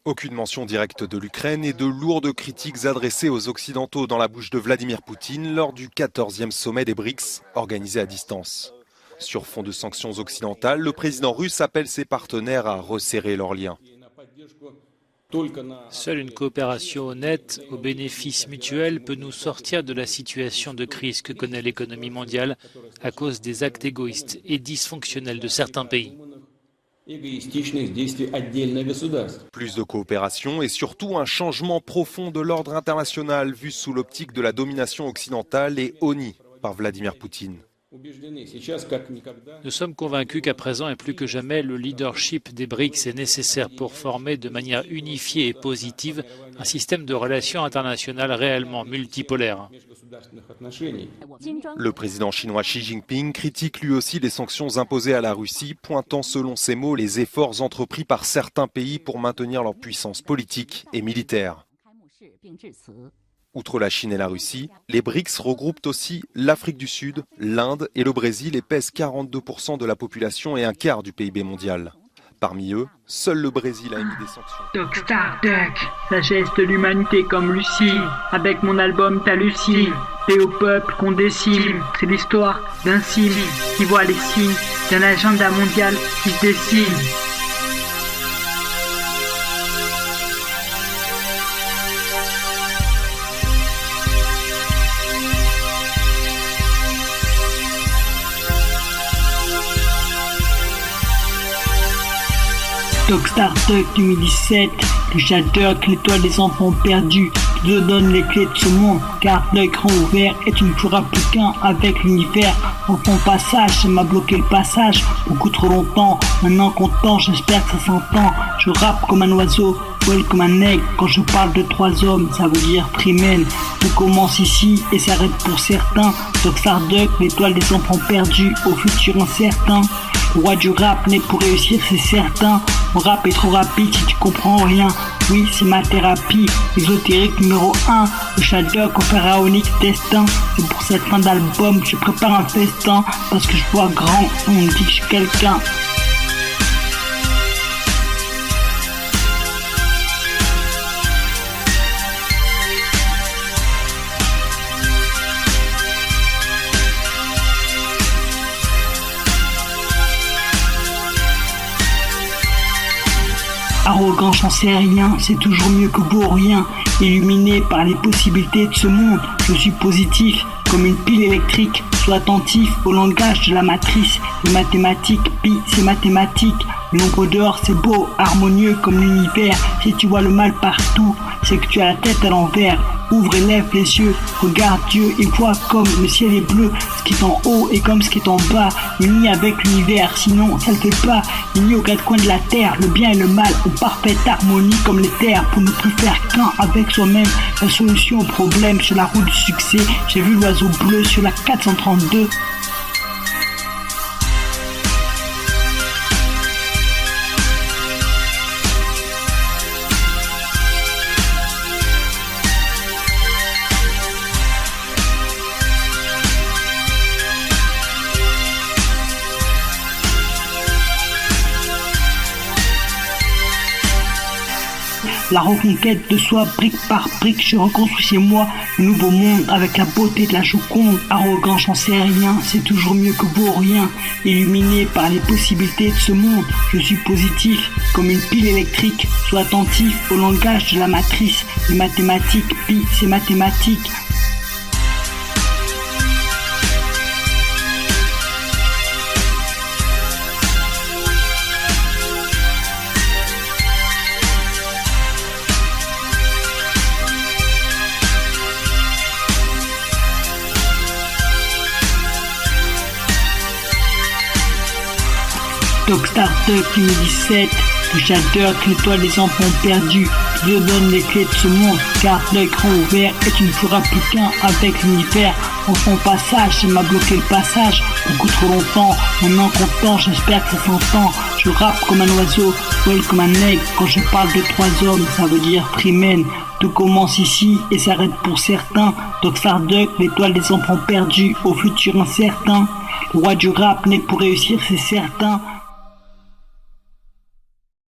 Aucune mention directe de l'Ukraine et de lourdes critiques adressées aux Occidentaux dans la bouche de Vladimir Poutine lors du 14e sommet des BRICS organisé à distance. Sur fond de sanctions occidentales, le président russe appelle ses partenaires à resserrer leurs liens. Seule une coopération honnête, au bénéfice mutuel, peut nous sortir de la situation de crise que connaît l'économie mondiale à cause des actes égoïstes et dysfonctionnels de certains pays. Plus de coopération et surtout un changement profond de l'ordre international vu sous l'optique de la domination occidentale et honni par Vladimir Poutine. Nous sommes convaincus qu'à présent et plus que jamais, le leadership des BRICS est nécessaire pour former de manière unifiée et positive un système de relations internationales réellement multipolaire. Le président chinois Xi Jinping critique lui aussi les sanctions imposées à la Russie, pointant selon ses mots les efforts entrepris par certains pays pour maintenir leur puissance politique et militaire. Outre la Chine et la Russie, les BRICS regroupent aussi l'Afrique du Sud, l'Inde et le Brésil et pèsent 42% de la population et un quart du PIB mondial. Parmi eux, seul le Brésil a émis des sanctions. Doc Starduck, sagesse de l'humanité comme Lucie, avec mon album Ta Lucie, et au peuple qu'on décime, c'est l'histoire d'un cime qui voit les signes d'un agenda mondial qui se dessine. Doc Starduck 2017, le Shadduck, l'étoile des enfants perdus, qui te donne les clés de ce monde, car l'œil grand ouvert et tu ne feras plus qu'un avec l'univers. Enfant passage, ça m'a bloqué le passage, beaucoup trop longtemps, maintenant content, j'espère que ça s'entend. Je rappe comme un oiseau, well comme un aigle, quand je parle de trois hommes, ça veut dire trimène. Tout commence ici et s'arrête pour certains. Doc Starduck, l'étoile des enfants perdus, au futur incertain. Le roi du rap n'est pour réussir, c'est certain. Mon rap est trop rapide si tu comprends rien. Oui, c'est ma thérapie, ésotérique numéro 1. Le Shadduck au pharaonique destin. C'est pour cette fin d'album, je prépare un festin. Parce que je vois grand, on me dit que je suis quelqu'un. Arrogant, j'en sais rien, c'est toujours mieux que beau rien. Illuminé par les possibilités de ce monde, je suis positif comme une pile électrique. Sois attentif au langage de la matrice. Les mathématiques, pi c'est mathématique. Le nombre dehors c'est beau, harmonieux comme l'univers. Si tu vois le mal partout, c'est que tu as la tête à l'envers. Ouvre et lève les yeux, regarde Dieu et vois comme le ciel est bleu. Ce qui est en haut est comme ce qui est en bas, uni avec l'univers, sinon ça le fait pas. Unis aux quatre coins de la terre, le bien et le mal en parfaite harmonie comme les terres. Pour ne plus faire qu'un avec soi-même, la solution au problème sur la route du succès. J'ai vu l'oiseau bleu sur la 432. La reconquête de soi, brique par brique, je reconstruis chez moi le nouveau monde avec la beauté de la Joconde. Arrogant, j'en sais rien, c'est toujours mieux que beau rien. Illuminé par les possibilités de ce monde, je suis positif comme une pile électrique. Sois attentif au langage de la matrice. Les mathématiques, pi c'est mathématique. Doc Starduck 2017, le Shadduck, l'étoile des enfants perdus, qui te donne les clés de ce monde, car l'œil grand ouvert et tu ne feras plus qu'un avec l'univers. Enfant passage, ça m'a bloqué le passage, beaucoup trop longtemps, maintenant content, j'espère que ça s'entend. Je rappe comme un oiseau, well comme un aigle, quand je parle de trois hommes, ça veut dire trimène. Tout commence ici et s'arrête pour certains. Doc Starduck, l'étoile des enfants perdus, au futur incertain. Le roi du rap n'est pour réussir, c'est certain.